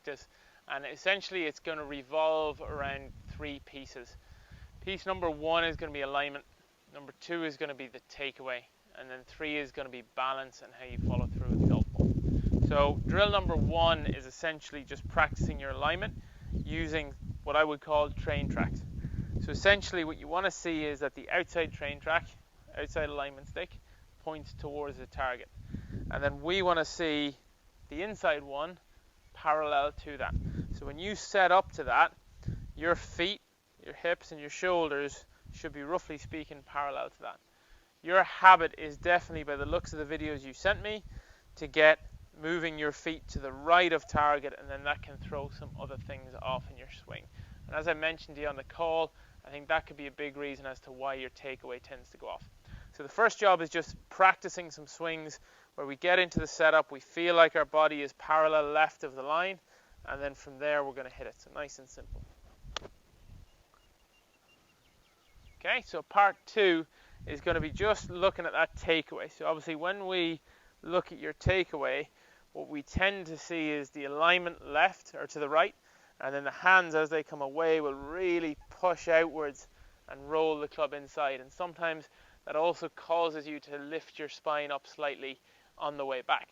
practice, and essentially it's going to revolve around 3 pieces. Piece number 1 is going to be alignment, number 2 is going to be the takeaway, and then 3 is going to be balance and how you follow through with the golf ball. So drill number 1 is essentially just practicing your alignment using what I would call train tracks. So essentially what you want to see is that the outside train track, outside alignment stick, points towards the target. And then we want to see the inside one parallel to that. So when you set up to that, your feet, your hips and your shoulders should be roughly speaking parallel to that. Your habit is definitely, by the looks of the videos you sent me, to get moving your feet to the right of target, and then that can throw some other things off in your swing. And as I mentioned to you on the call, I think that could be a big reason as to why your takeaway tends to go off. So the first job is just practicing some swings where we get into the setup, we feel like our body is parallel left of the line, and then from there we're going to hit it. So nice and simple. Okay, so part 2 is going to be just looking at that takeaway. So obviously when we look at your takeaway, what we tend to see is the alignment left or to the right, and then the hands as they come away will really push outwards and roll the club inside, and sometimes that also causes you to lift your spine up slightly on the way back.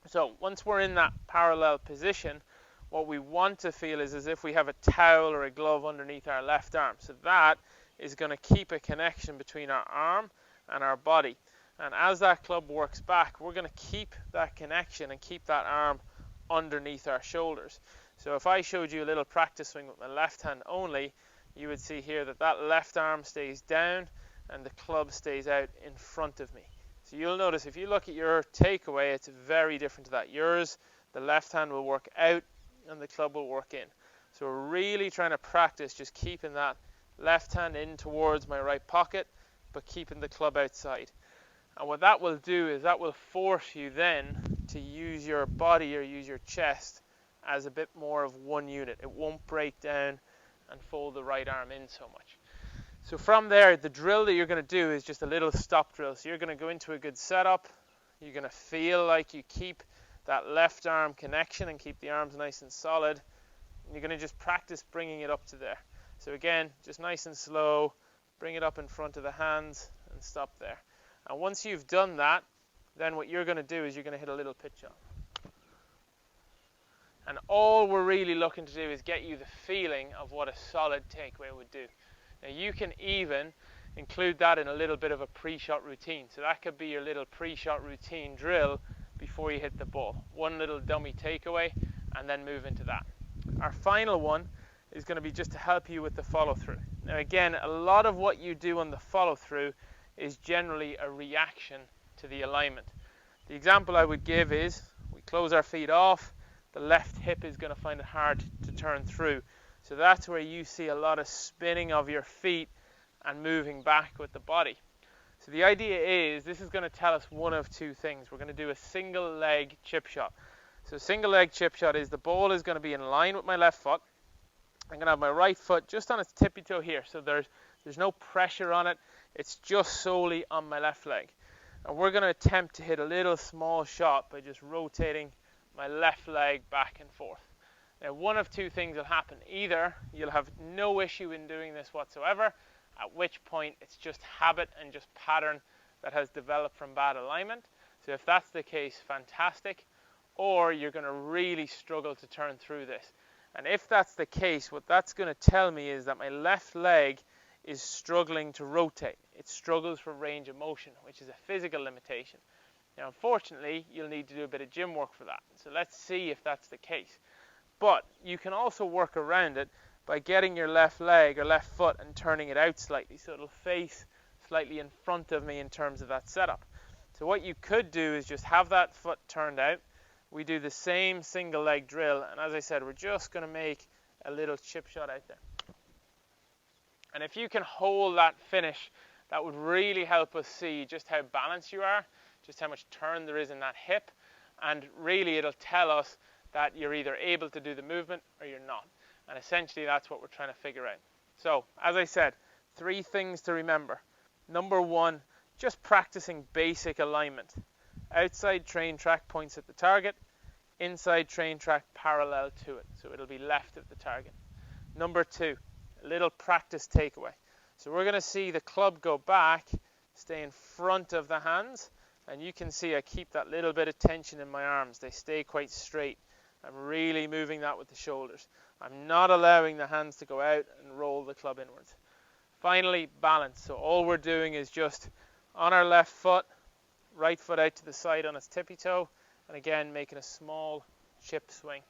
So once we're in that parallel position, what we want to feel is as if we have a towel or a glove underneath our left arm. So that is going to keep a connection between our arm and our body. And as that club works back, we're going to keep that connection and keep that arm underneath our shoulders. So if I showed you a little practice swing with my left hand only, you would see here that that left arm stays down and the club stays out in front of me. So you'll notice if you look at your takeaway, it's very different to that. Yours, the left hand will work out and the club will work in. So we're really trying to practice just keeping that left hand in towards my right pocket, but keeping the club outside. And what that will do is that will force you then to use your body or use your chest as a bit more of one unit. It won't break down and fold the right arm in so much. So from there, the drill that you're going to do is just a little stop drill. So you're going to go into a good setup. You're going to feel like you keep that left arm connection and keep the arms nice and solid. And you're going to just practice bringing it up to there. So again, just nice and slow, bring it up in front of the hands and stop there. And once you've done that, then what you're going to do is you're going to hit a little pitch shot. And all we're really looking to do is get you the feeling of what a solid takeaway would do. Now you can even include that in a little bit of a pre-shot routine. So that could be your little pre-shot routine drill before you hit the ball. One little dummy takeaway and then move into that. Our final one is going to be just to help you with the follow-through. Now again, a lot of what you do on the follow-through is generally a reaction to the alignment. The example I would give is we close our feet off, the left hip is going to find it hard to turn through. So that's where you see a lot of spinning of your feet and moving back with the body. So the idea is this is going to tell us one of two things. We're going to do a single leg chip shot. So single leg chip shot is the ball is going to be in line with my left foot. I'm going to have my right foot just on its tippy toe here. So there's no pressure on it. It's just solely on my left leg. And we're going to attempt to hit a little small shot by just rotating my left leg back and forth. Now one of two things will happen. Either you'll have no issue in doing this whatsoever, at which point it's just habit and just pattern that has developed from bad alignment. So if that's the case, fantastic. Or you're going to really struggle to turn through this. And if that's the case, what that's going to tell me is that my left leg is struggling to rotate. It struggles for range of motion, which is a physical limitation. Now, unfortunately, you'll need to do a bit of gym work for that. So let's see if that's the case. But you can also work around it by getting your left leg or left foot and turning it out slightly so it'll face slightly in front of me in terms of that setup. So what you could do is just have that foot turned out. We do the same single leg drill, and as I said, we're just going to make a little chip shot out there. And if you can hold that finish, that would really help us see just how balanced you are, just how much turn there is in that hip, and really it'll tell us that you're either able to do the movement or you're not. And essentially that's what we're trying to figure out. So, as I said, 3 things to remember. Number 1, just practicing basic alignment. Outside train track points at the target, inside train track parallel to it, so it'll be left of the target. Number 2, a little practice takeaway. So we're going to see the club go back, stay in front of the hands, and you can see I keep that little bit of tension in my arms. They stay quite straight. I'm really moving that with the shoulders. I'm not allowing the hands to go out and roll the club inwards. Finally, balance. So all we're doing is just on our left foot, right foot out to the side on its tippy toe, and again making a small chip swing.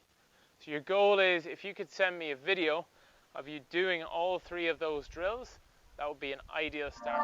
So your goal is, if you could send me a video of you doing all 3 of those drills, that would be an ideal start.